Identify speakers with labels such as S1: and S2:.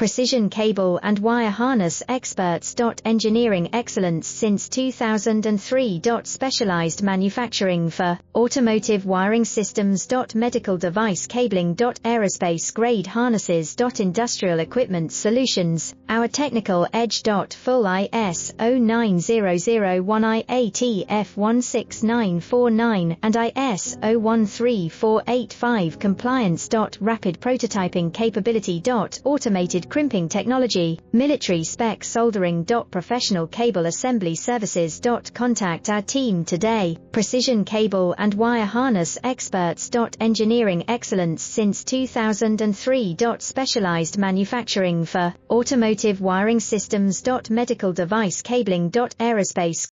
S1: precision cable and wire harness experts. Engineering excellence since 2003. Specialized manufacturing for automotive wiring systems. Medical device cabling. Aerospace grade harnesses. Industrial equipment solutions. Our technical edge. Full ISO 9001 IATF 16949 and ISO 13485 compliance. Rapid prototyping capability. Automated crimping technology, military spec soldering. Professional cable assembly services. Contact our team today. Precision cable and wire harness experts. Engineering excellence since 2003. Specialized manufacturing for automotive wiring systems. Medical device cabling. Aerospace